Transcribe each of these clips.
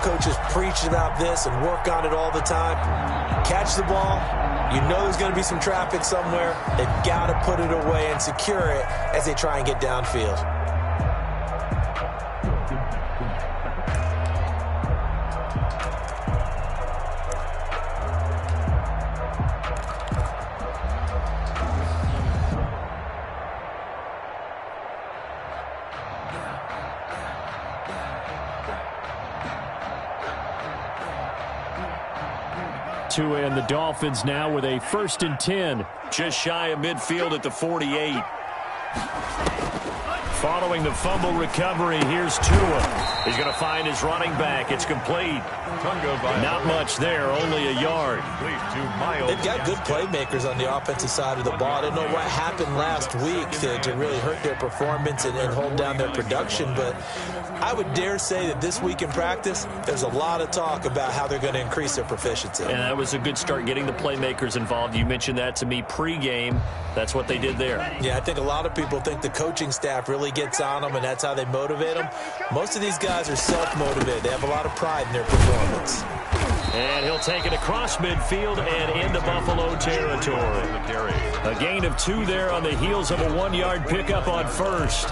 coaches preach about this and work on it all the time. Catch the ball. You know there's going to be some traffic somewhere. They've got to put it away and secure it as they try and get downfield. 2 and the Dolphins now with a 1st and 10. Just shy of midfield at the 48. Following the fumble recovery, here's Tua. He's going to find his running back. It's complete. Not much there, only a yard. They've got good playmakers on the offensive side of the ball. I don't know what happened last week to really hurt their performance and hold down their production, but I would dare say that this week in practice, there's a lot of talk about how they're going to increase their proficiency. And that was a good start, getting the playmakers involved. You mentioned that to me pregame. That's what they did there. Yeah, I think a lot of people think the coaching staff really gets on them, and that's how they motivate them. Most of these guys are self-motivated. They have a lot of pride in their performance. And he'll take it across midfield and into Buffalo territory. A gain of 2 there on the heels of a 1-yard pickup on first.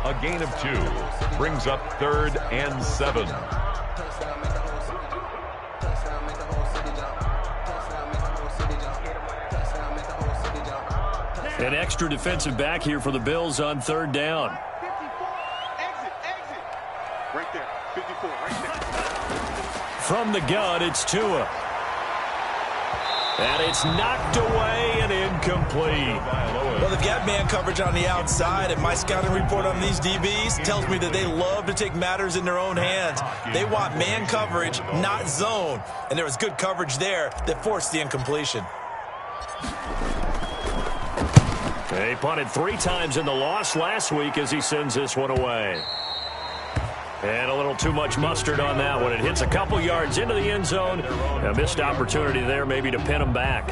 A gain of 2 brings up 3rd and 7. An extra defensive back here for the Bills on 3rd down. 54, exit. Right there, 54, right there. From the gun, it's Tua. And it's knocked away and incomplete. Well, they've got man coverage on the outside, and my scouting report on these DBs tells me that they love to take matters in their own hands. They want man coverage, not zone. And there was good coverage there that forced the incompletion. He punted 3 times in the loss last week as he sends this one away. And a little too much mustard on that one. It hits a couple yards into the end zone. A missed opportunity there maybe to pin him back.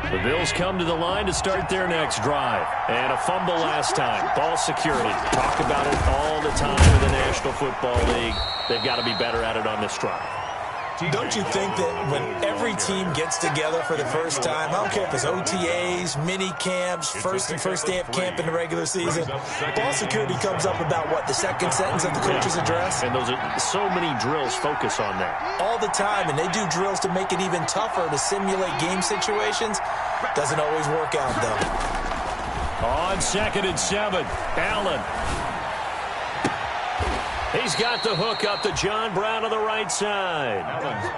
The Bills come to the line to start their next drive. And a fumble last time. Ball security. Talk about it all the time in the National Football League. They've got to be better at it on this drive. Don't you think that when every team gets together for the first time, I don't care if it's OTAs, mini camps, first day of camp in the regular season, ball security comes up about what, the second sentence of the coach's address? And those are so many drills focus on that. All the time, and they do drills to make it even tougher to simulate game situations. Doesn't always work out, though. On 2nd and 7, Allen. He's got the hook up to John Brown on the right side.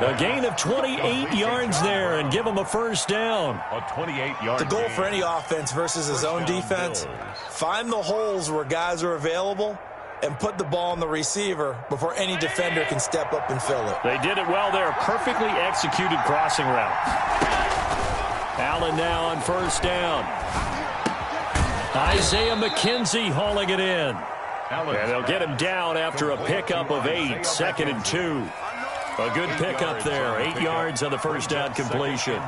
A gain of 28 yards there and give him a 1st down. A 28-yard The goal for any offense versus his own defense, find the holes where guys are available and put the ball on the receiver before any defender can step up and fill it. They did it well there. Perfectly executed crossing route. Allen now on 1st down. Isaiah McKenzie hauling it in. And they'll get him down after a pickup of 8, 2nd and 2. A good pickup there, 8 yards on the 1st down completion.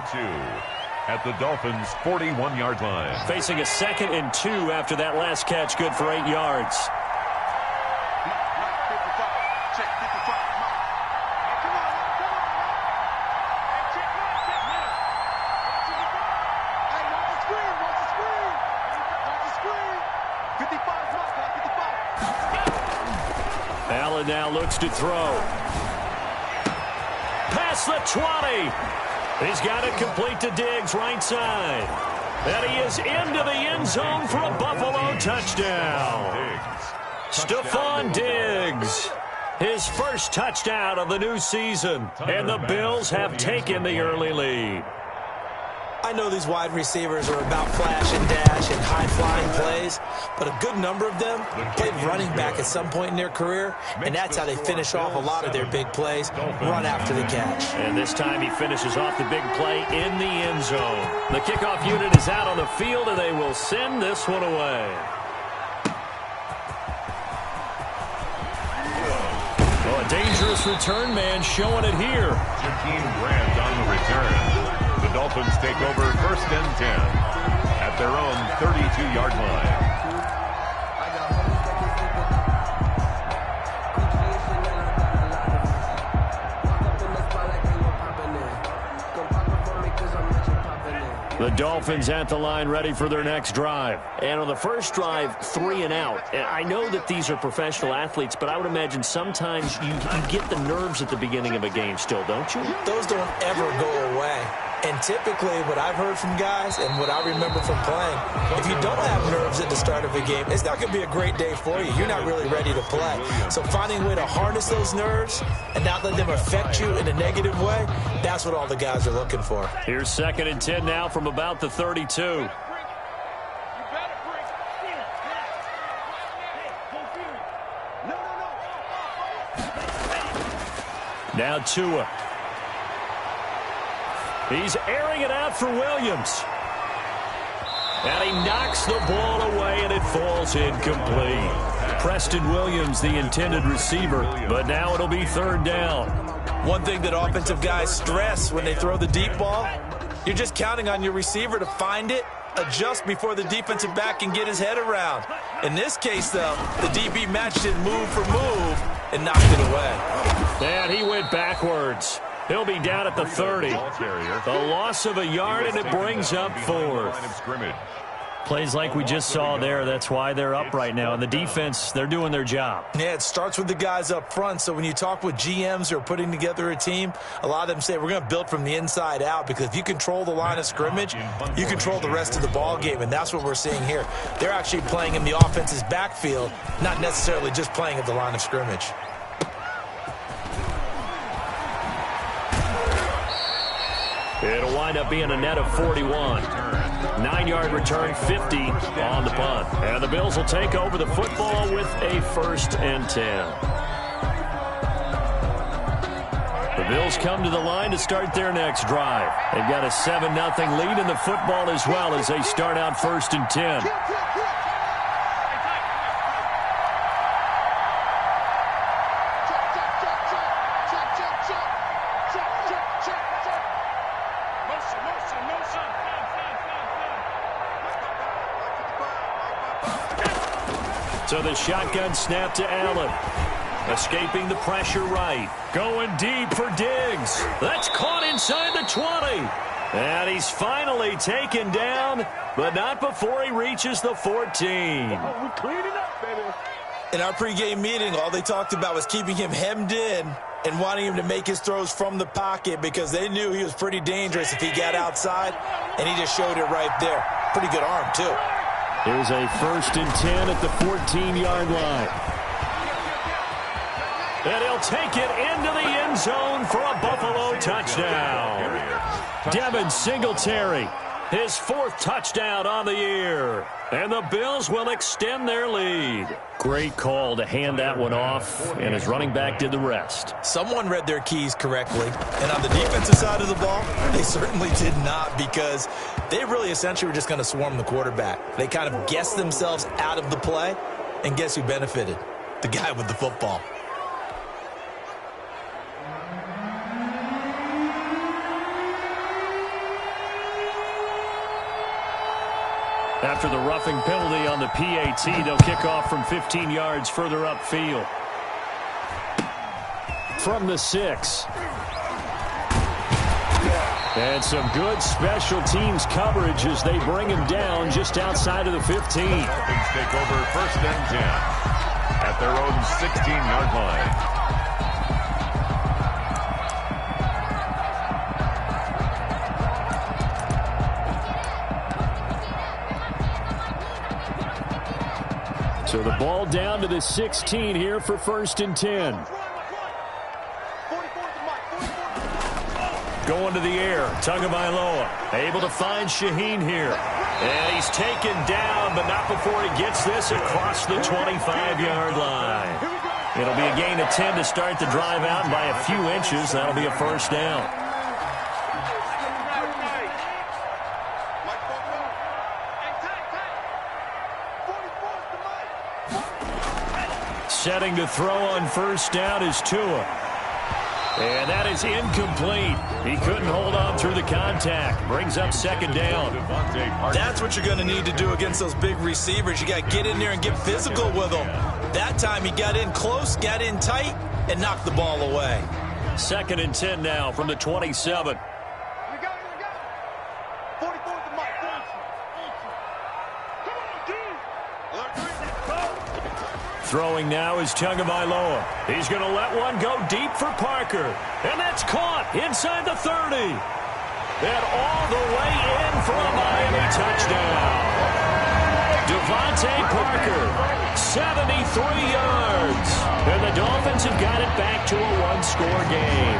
At the Dolphins' 41-yard line. Facing a 2nd and 2 after that last catch, good for 8 yards. Allen now looks to throw. Past the 20. He's got it complete to Diggs, right side. And he is into the end zone for a Buffalo touchdown. Stephon Diggs, his first touchdown of the new season. And the Bills have taken the early lead. I know these wide receivers are about flash and dash and high-flying plays, but a good number of them played running back at some point in their career, and that's how they finish off a lot of their big plays, run after the catch. And this time he finishes off the big play in the end zone. The kickoff unit is out on the field, and they will send this one away. Oh, a dangerous return man showing it here. Jakeem Grant on the return. The Dolphins take over 1st and 10 at their own 32-yard line. The Dolphins at the line ready for their next drive. And on the first drive, 3 and out. And I know that these are professional athletes, but I would imagine sometimes you get the nerves at the beginning of a game still, don't you? Those don't ever go away. And typically what I've heard from guys and what I remember from playing, if you don't have nerves at the start of a game, it's not going to be a great day for you. You're not really ready to play. So finding a way to harness those nerves and not let them affect you in a negative way, that's what all the guys are looking for. Here's 2nd and 10 now from about the 32. Now Tua. He's airing it out for Williams. And he knocks the ball away, and it falls incomplete. Preston Williams, the intended receiver, but now it'll be 3rd down. One thing that offensive guys stress when they throw the deep ball, you're just counting on your receiver to find it, adjust before the defensive back can get his head around. In this case, though, the DB matched it move for move and knocked it away. And he went backwards. He'll be down at the 30. The loss of a yard, and it brings up 4th. Plays like we just saw there. That's why they're up right now. And the defense, they're doing their job. Yeah, it starts with the guys up front. So when you talk with GMs who are putting together a team, a lot of them say we're going to build from the inside out, because if you control the line of scrimmage, you control the rest of the ball game. And that's what we're seeing here. They're actually playing in the offense's backfield, not necessarily just playing at the line of scrimmage. It'll wind up being a net of 41. 9-yard return, 50 on the punt. And the Bills will take over the football with a 1st and 10. The Bills come to the line to start their next drive. They've got a 7-0 lead in the football as well as they start out 1st and 10. So the shotgun snap to Allen. Escaping the pressure right. Going deep for Diggs. That's caught inside the 20. And he's finally taken down, but not before he reaches the 14. We're cleaning up, baby. In our pregame meeting, all they talked about was keeping him hemmed in and wanting him to make his throws from the pocket, because they knew he was pretty dangerous if he got outside, and he just showed it right there. Pretty good arm, too. Here's a 1st and 10 at the 14-yard line. And he'll take it into the end zone for a Buffalo touchdown. Devin Singletary, his 4th touchdown on the year. And the Bills will extend their lead. Great call to hand that one off, and his running back did the rest. Someone read their keys correctly, and on the defensive side of the ball, they certainly did not, because they really essentially were just going to swarm the quarterback. They kind of guessed themselves out of the play, and guess who benefited? The guy with the football. After the roughing penalty on the PAT, they'll kick off from 15 yards further upfield. From the 6. And some good special teams coverage as they bring him down just outside of the 15. Dolphins take over 1st and 10 at their own 16-yard line. So the ball down to the 16 here for 1st and 10. Going to the air, Tagovailoa able to find Shaheen here. And he's taken down, but not before he gets this across the 25-yard line. It'll be a gain of 10 to start the drive out, and by a few inches, that'll be a 1st down. Setting to throw on 1st down is Tua. And that is incomplete. He couldn't hold on through the contact. Brings up 2nd down. That's what you're going to need to do against those big receivers. You got to get in there and get physical with them. That time he got in close, got in tight, and knocked the ball away. 2nd and 10 now from the 27. Throwing now is Tagovailoa. He's going to let one go deep for Parker. And that's caught inside the 30. And all the way in for a Miami touchdown. Devontae Parker, 73 yards. And the Dolphins have got it back to a one-score game.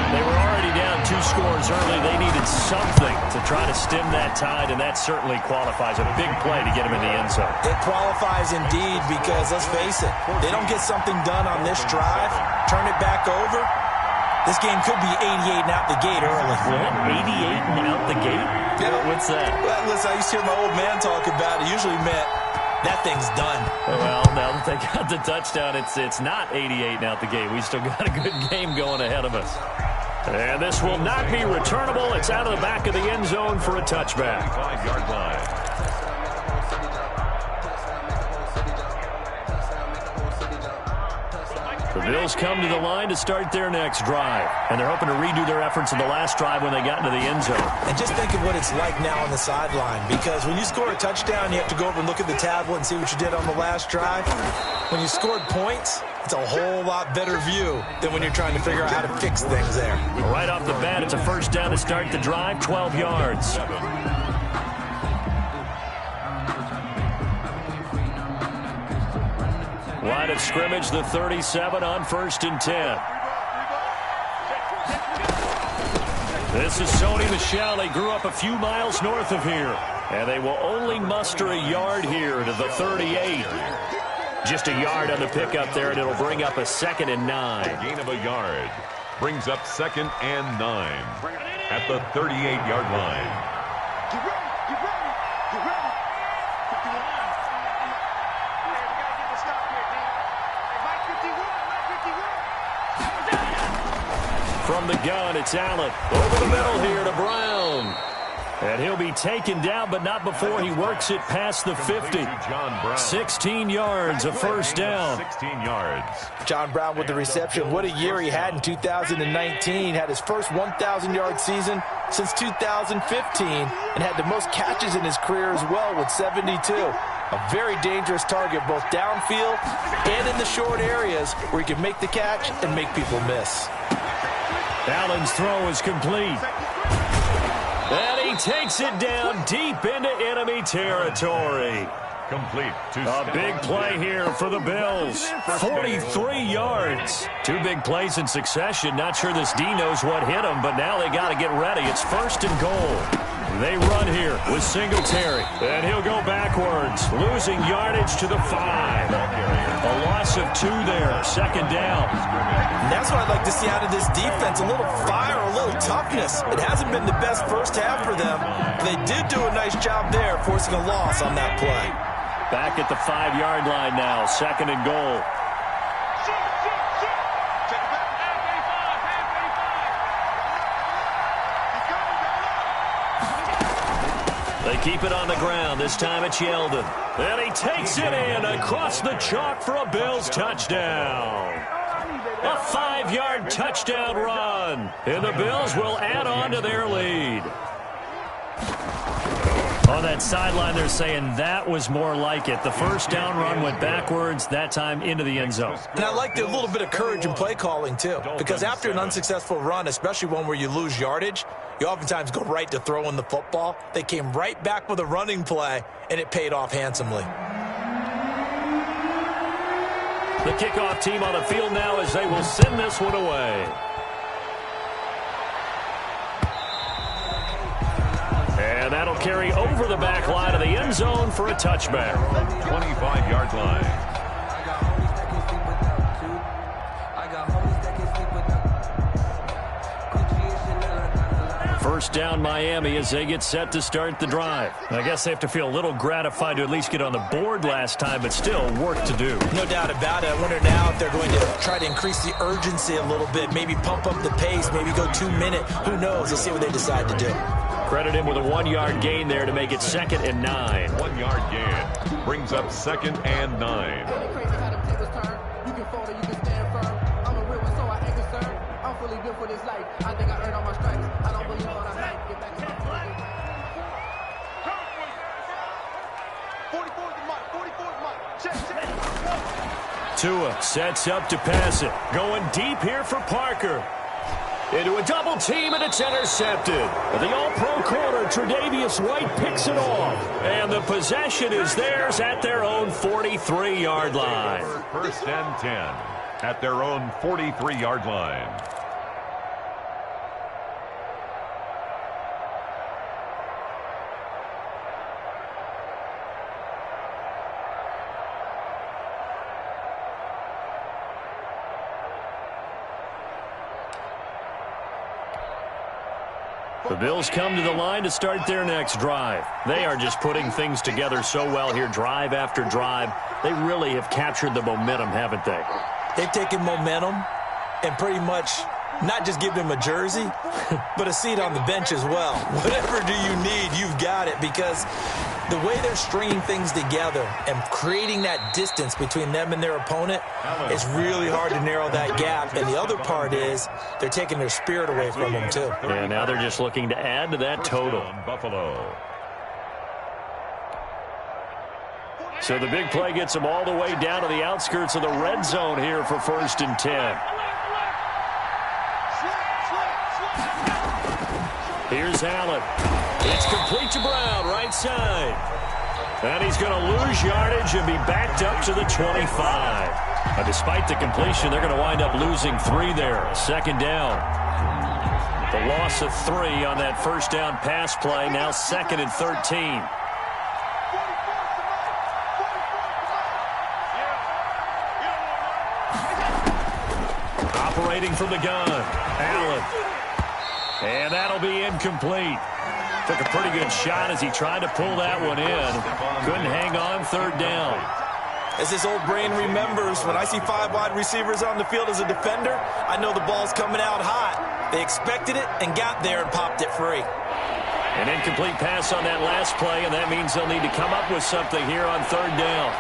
They were already down 2 scores early. They needed something to try to stem that tide, and that certainly qualifies. A big play to get him in the end zone. It qualifies indeed because, let's face it, they don't get something done on this drive, turn it back over, this game could be 88 and out the gate early. What? 88 and out the gate? Yeah. What's that? Well, listen, I used to hear my old man talk about it. Usually meant that thing's done. Well, now that they got the touchdown, it's not 88 and out the gate. We still got a good game going ahead of us. And this will not be returnable. It's out of the back of the end zone for a touchback. 5-yard line. The Bills come to the line to start their next drive. And they're hoping to redo their efforts in the last drive when they got into the end zone. And just think of what it's like now on the sideline, because when you score a touchdown, you have to go over and look at the tablet and see what you did on the last drive. When you scored points, it's a whole lot better view than when you're trying to figure out how to fix things there. Right off the bat, it's a first down to start the drive, 12 yards. Line of scrimmage, the 37 on 1st and 10. This is Sony Michel. He grew up a few miles north of here. And they will only muster a yard here to the 38. Just a yard on the pickup there, and it'll bring up a 2nd and 9. Gain of a yard. Brings up 2nd and 9 at the 38-yard line. Get ready, get ready, get ready. 51. Man, we gotta get the stop here, D. Hey, Mike 51, Mike 51. From the gun, it's Allen. Over the middle here to Brown. And he'll be taken down, but not before he works it past the 50. 16 yards, a first down. 16 yards. John Brown with the reception. What a year he had in 2019. Had his first 1,000-yard season since 2015 and had the most catches in his career as well with 72. A very dangerous target both downfield and in the short areas where he can make the catch and make people miss. Allen's throw is complete. And he takes it down deep into enemy territory. Complete. A big play here for the Bills. 43 yards. 2 big plays in succession. Not sure this D knows what hit him, but now they got to get ready. It's 1st and goal. They run here with Singletary. And he'll go backwards, losing yardage to the 5. A loss of 2 there. 2nd down. And that's what I'd like to see out of this defense. A little fire, a little toughness. It hasn't been the best first half for them. They did do a nice job there, forcing a loss on that play. Back at the 5-yard line now. 2nd and goal. Check it back. They keep it on the ground. This time it's Yeldon. And he takes it in across the chalk for a Bills touchdown. A 5-yard touchdown run. And the Bills will add on to their lead. On that sideline, they're saying that was more like it. The first down run went backwards, that time into the end zone. And I liked a little bit of courage in play calling, too. Because after an unsuccessful run, especially one where you lose yardage, you oftentimes go right to throwing the football. They came right back with a running play, and it paid off handsomely. The kickoff team on the field now as they will send this one away. And that'll carry over the back line of the end zone for a touchback. 25-yard line. First down Miami as they get set to start the drive. I guess they have to feel a little gratified to at least get on the board last time, but still work to do. No doubt about it. I wonder now if they're going to try to increase the urgency a little bit, maybe pump up the pace, maybe go 2-minute. Who knows? Let's see what they decide to do. Credit him with a 1-yard gain there to make it 2nd and 9. 1-yard gain brings up 2nd and 9. Tua sets up to pass it. Going deep here for Parker. Into a double team, and it's intercepted. The all-pro corner, Tre'Davious White, picks it off. And the possession is theirs at their own 43-yard line. First and 10 at their own 43-yard line. The Bills come to the line to start their next drive. They are just putting things together so well here, drive after drive. They really have captured the momentum, haven't they? They've taken momentum and pretty much not just give them a jersey, but a seat on the bench as well. Whatever do you need, you've got it, because the way they're stringing things together and creating that distance between them and their opponent, it's really hard to narrow that gap. And the other part is they're taking their spirit away from them, too. Yeah, now they're just looking to add to that total. Buffalo. So the big play gets them all the way down to the outskirts of the red zone here for 1st and 10. Here's Allen. It's complete to Brown, right side. And he's going to lose yardage and be backed up to the 25. But despite the completion, they're going to wind up losing 3 there. 2nd down. The loss of 3 on that first down pass play. Now 2nd and 13. Operating from the gun. Allen. And that'll be incomplete. Took a pretty good shot as he tried to pull that one in. Couldn't hang on 3rd down. As his old brain remembers, when I see 5 wide receivers on the field as a defender, I know the ball's coming out hot. They expected it and got there and popped it free. An incomplete pass on that last play, and that means they'll need to come up with something here on 3rd down.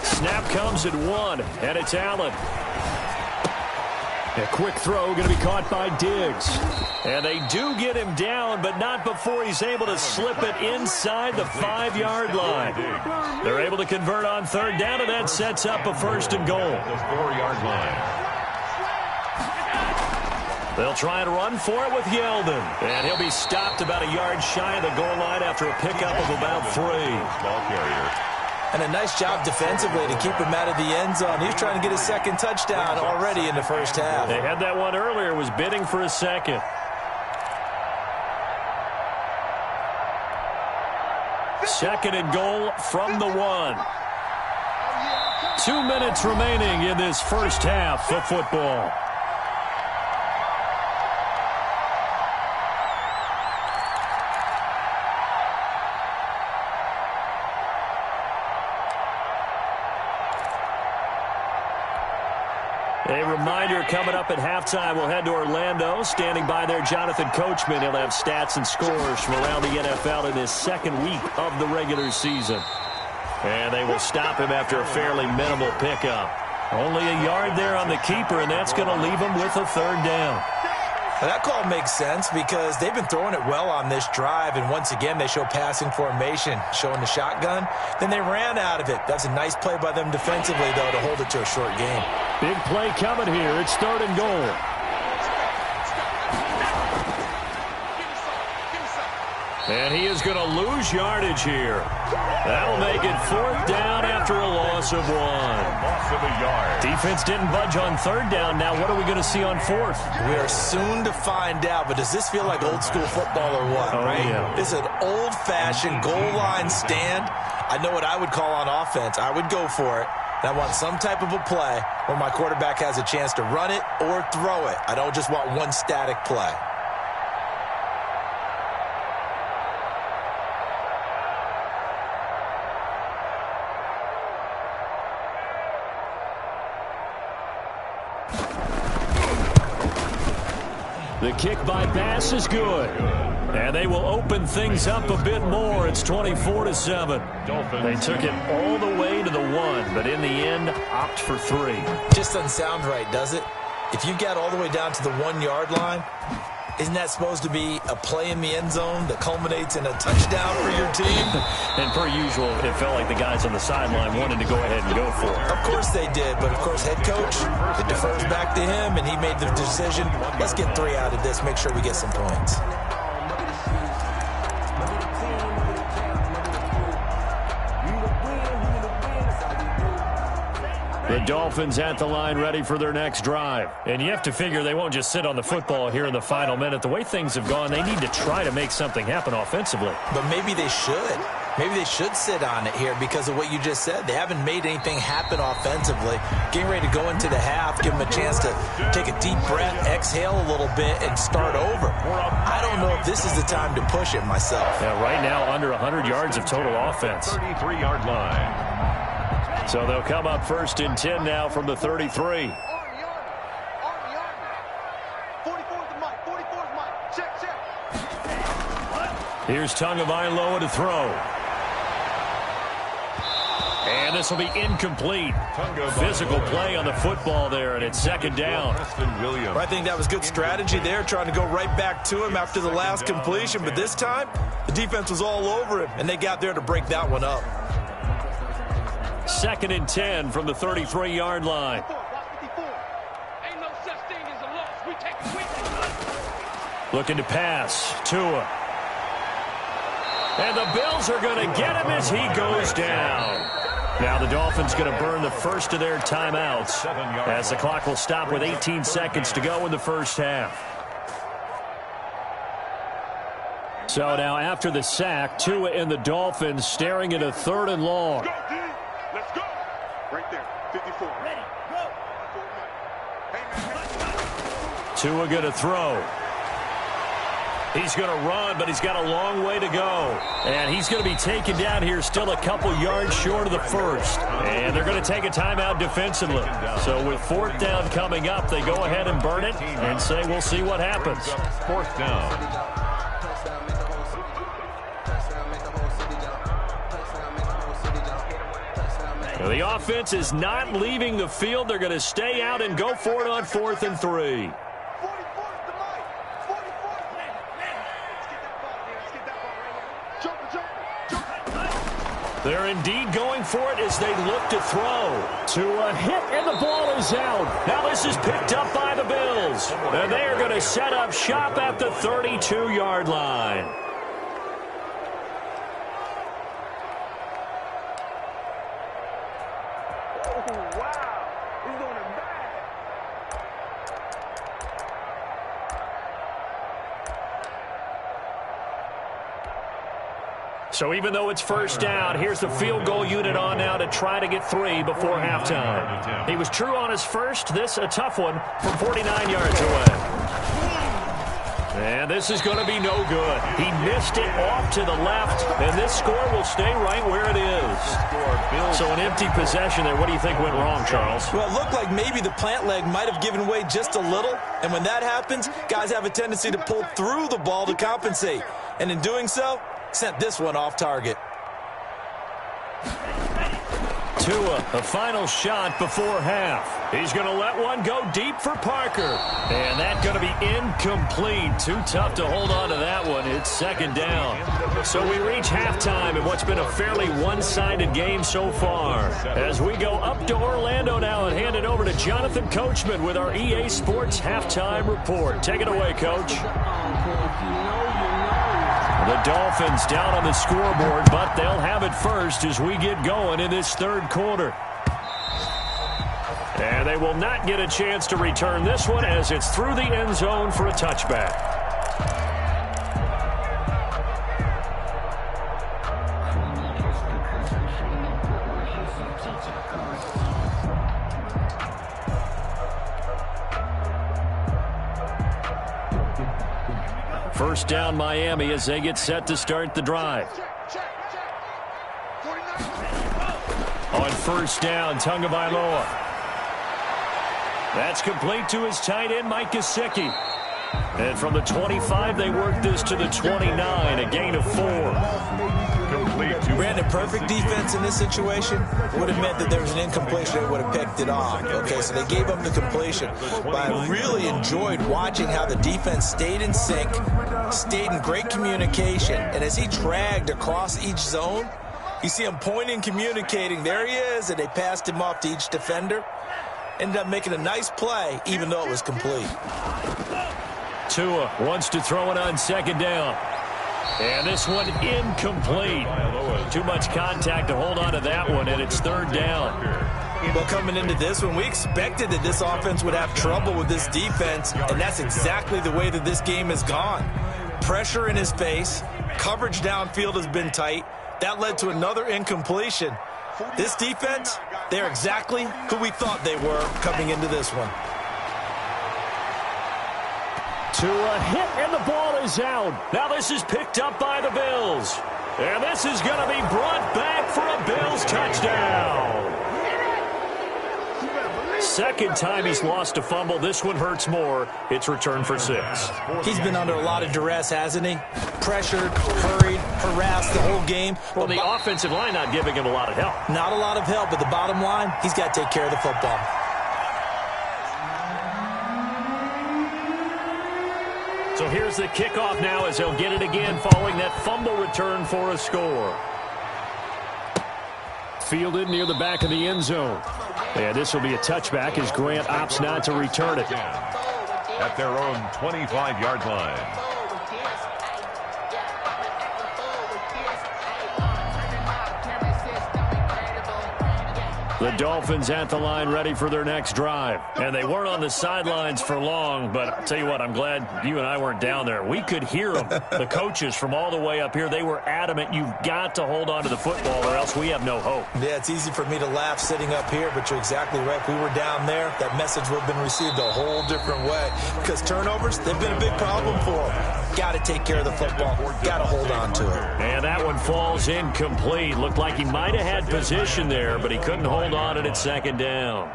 Snap comes at 1, and it's Allen. A quick throw going to be caught by Diggs. And they do get him down, but not before he's able to slip it inside the 5-yard line. They're able to convert on 3rd down, and that sets up a 1st and goal. The 4-yard line. They'll try and run for it with Yeldon. And he'll be stopped about a yard shy of the goal line after a pickup of about 3. Ball carrier. And a nice job defensively to keep him out of the end zone. He's trying to get his 2nd touchdown already in the first half. They had that one earlier, was bidding for a 2nd. 2nd and goal from the 1. 2 minutes remaining in this first half of football. A reminder coming up at halftime, we'll head to Orlando. Standing by there, Jonathan Coachman. He'll have stats and scores from around the NFL in this 2nd week of the regular season. And they will stop him after a fairly minimal pickup. Only a yard there on the keeper, and that's going to leave him with a 3rd down. Now that call makes sense because they've been throwing it well on this drive, and once again they show passing formation, showing the shotgun. Then they ran out of it. That's a nice play by them defensively, though, to hold it to a short game. Big play coming here. It's 3rd and goal. And he is going to lose yardage here. That'll make it 4th down after a loss of 1. Loss of a yard. Defense didn't budge on 3rd down. Now what are we going to see on 4th? We are soon to find out, but does this feel like old school football or what, right? Yeah. This is an old-fashioned goal line stand. I know what I would call on offense. I would go for it. And I want some type of a play where my quarterback has a chance to run it or throw it. I don't just want one static play. The kick by pass is good. And they will open things up a bit more. It's 24-7. They took it all the way to the 1, but in the end, opt for 3. Just doesn't sound right, does it? If you got all the way down to the 1-yard line, isn't that supposed to be a play in the end zone that culminates in a touchdown for your team? And per usual, it felt like the guys on the sideline wanted to go ahead and go for it. Of course they did, but of course head coach, it defers back to him, and he made the decision. Let's get 3 out of this, make sure we get some points. The Dolphins at the line ready for their next drive. And you have to figure they won't just sit on the football here in the final minute. The way things have gone, they need to try to make something happen offensively. But maybe they should. Maybe they should sit on it here because of what you just said. They haven't made anything happen offensively. Getting ready to go into the half, give them a chance to take a deep breath, exhale a little bit, and start over. I don't know if this is the time to push it myself. Yeah, right now, under 100 yards of total offense. 33-yard line. So they'll come up 1st and 10 now from the 33. Here's Tagovailoa to throw. And this will be incomplete. Physical play on the football there, and it's 2nd down. I think that was good strategy there, trying to go right back to him after the last completion. But this time, the defense was all over him, and they got there to break that one up. 2nd and 10 from the 33-yard line. Looking to pass. Tua. And the Bills are going to get him as he goes down. Now the Dolphins going to burn the first of their timeouts as the clock will stop with 18 seconds to go in the first half. So now after the sack, Tua and the Dolphins staring at a 3rd and long. Let's go. Right there, 54. Ready, go. Tua going to throw. He's going to run, but he's got a long way to go. And he's going to be taken down here still a couple yards short of the first. And they're going to take a timeout defensively. So with 4th down coming up, they go ahead and burn it and say we'll see what happens. 4th down. The offense is not leaving the field. They're going to stay out and go for it on 4th and 3. They're indeed going for it as they look to throw. To a hit, and the ball is out. Now this is picked up by the Bills. And they are going to set up shop at the 32-yard line. So even though it's 1st down, here's the field goal unit on now to try to get 3 before halftime. He was true on his first. This a tough one from 49 yards away. And this is going to be no good. He missed it off to the left, and this score will stay right where it is. So an empty possession there. What do you think went wrong, Charles? Well, it looked like maybe the plant leg might have given way just a little, and when that happens, guys have a tendency to pull through the ball to compensate. And in doing so, sent this one off target. Tua, a final shot before half. He's going to let one go deep for Parker. And that's going to be incomplete. Too tough to hold on to that one. It's 2nd down. So we reach halftime in what's been a fairly one-sided game so far. As we go up to Orlando now and hand it over to Jonathan Coachman with our EA Sports Halftime Report. Take it away, Coach. The Dolphins down on the scoreboard, but they'll have it first as we get going in this 3rd quarter. And they will not get a chance to return this one as it's through the end zone for a touchback. First down Miami as they get set to start the drive. On 1st down, Tagovailoa. That's complete to his tight end, Mike Gesicki. And from the 25, they work this to the 29, a gain of 4. Complete to Brandon, perfect defense in this situation would have meant that there was an incompletion. They would have picked it off. Okay, so they gave up the completion. But I really enjoyed watching how the defense stayed in sync, stayed in great communication, and as he dragged across each zone, you see him pointing, communicating. There he is, and they passed him off to each defender. Ended up making a nice play, even though it was complete. Tua wants to throw it on second down. And this one incomplete. Too much contact to hold on to that one, and it's third down. Well, coming into this one, we expected that this offense would have trouble with this defense, and that's exactly the way that this game has gone. Pressure in his face, coverage downfield has been tight. That led to another incompletion. This defense, they're exactly who we thought they were coming into this one. Tua hit, and the ball is out. Now this is picked up by the Bills. And this is going to be brought back for a Bills touchdown. Second time he's lost a fumble. This one hurts more. It's returned for 6. He's been under a lot of duress, hasn't he? Pressured, hurried, harassed the whole game. Well, the offensive line not giving him a lot of help. Not a lot of help, but the bottom line, he's got to take care of the football. So here's the kickoff now as he'll get it again following that fumble return for a score. Fielded near the back of the end zone. And this will be a touchback as Grant opts not to return it. at their own 25-yard line. The Dolphins at the line ready for their next drive. And they weren't on the sidelines for long, but I'll tell you what, I'm glad you and I weren't down there. We could hear them. The coaches from all the way up here, they were adamant, you've got to hold on to the football or else we have no hope. Yeah, it's easy for me to laugh sitting up here, but you're exactly right. If we were down there, that message would have been received a whole different way. Because turnovers, they've been a big problem for them. Got to take care of the football. Got to hold on to it. And that one falls incomplete. Looked like he might have had position there, but he couldn't hold on it at second down.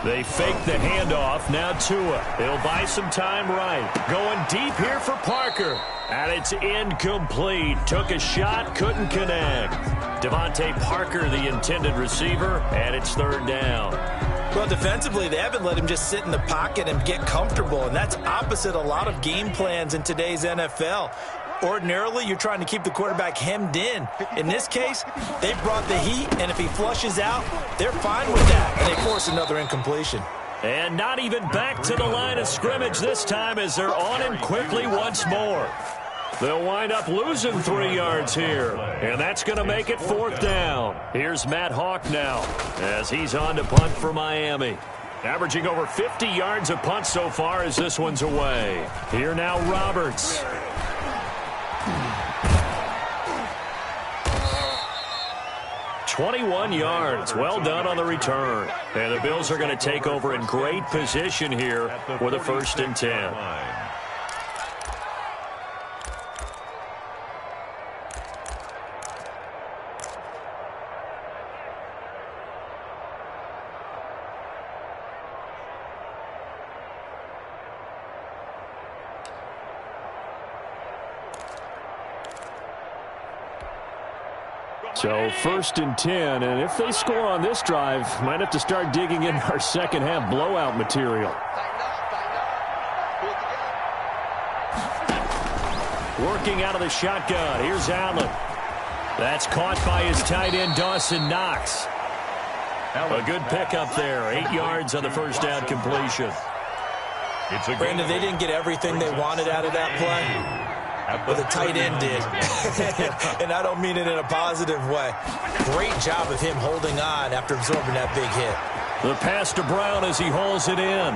They fake the handoff. Now Tua. He'll buy some time right. Going deep here for Parker. And it's incomplete. Took a shot, couldn't connect. Devontae Parker, the intended receiver, and it's third down. Well, defensively, they haven't let him just sit in the pocket and get comfortable, and that's opposite a lot of game plans in today's NFL. Ordinarily, you're trying to keep the quarterback hemmed in. In this case, they brought the heat, and if he flushes out, they're fine with that, and they force another incompletion. And not even back to the line of scrimmage this time as they're on him quickly once more. They'll wind up losing 3 yards here, and that's going to make it fourth down. Here's Matt Hawk now as he's on to punt for Miami. Averaging over 50 yards a punt so far as this one's away. Here now Roberts. "21 yards. Well done on the return. And the Bills are going to take over in great position here with a 1st and 10. So 1st and 10, and if they score on this drive, might have to start digging in our second half blowout material. Working out of the shotgun. Here's Allen. That's caught by his tight end, Dawson Knox. A good pickup there. 8 yards on the first down completion. Brandon, they didn't get everything they wanted out of that play. But the tight end did. And I don't mean it in a positive way. Great job of him holding on after absorbing that big hit. The pass to Brown as he hauls it in.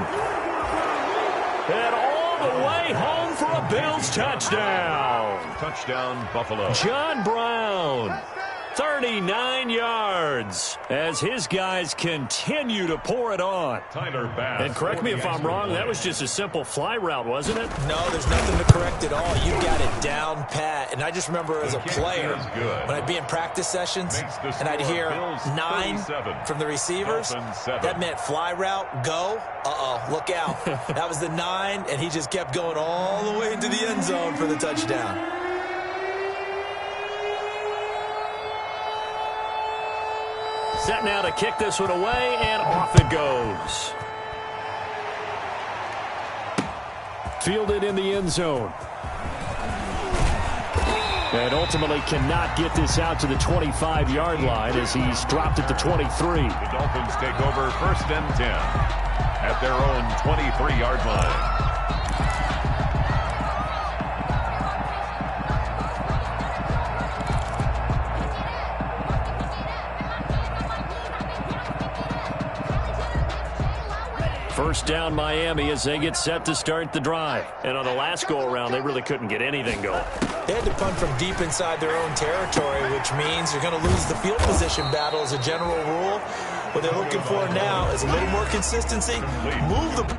And all the way home for a Bills touchdown. Touchdown, Buffalo. John Brown. 39 yards as his guys continue to pour it on. Tyler Bass. And correct me if I'm wrong, that was just a simple fly route, wasn't it? No, there's nothing to correct at all. You got it down pat. And I just remember as a player, when I'd be in practice sessions and I'd hear 9 from the receivers, that meant fly route, go. Uh-oh, look out. That was the 9, and he just kept going all the way into the end zone for the touchdown. Set now to kick this one away, and off it goes. Fielded in the end zone. And ultimately cannot get this out to the 25-yard line as he's dropped at the 23. The Dolphins take over 1st and 10 at their own 23-yard line. First down Miami as they get set to start the drive. And on the last go-around, they really couldn't get anything going. They had to punt from deep inside their own territory, which means you're going to lose the field position battle as a general rule. What they're looking for now is a little more consistency. Move the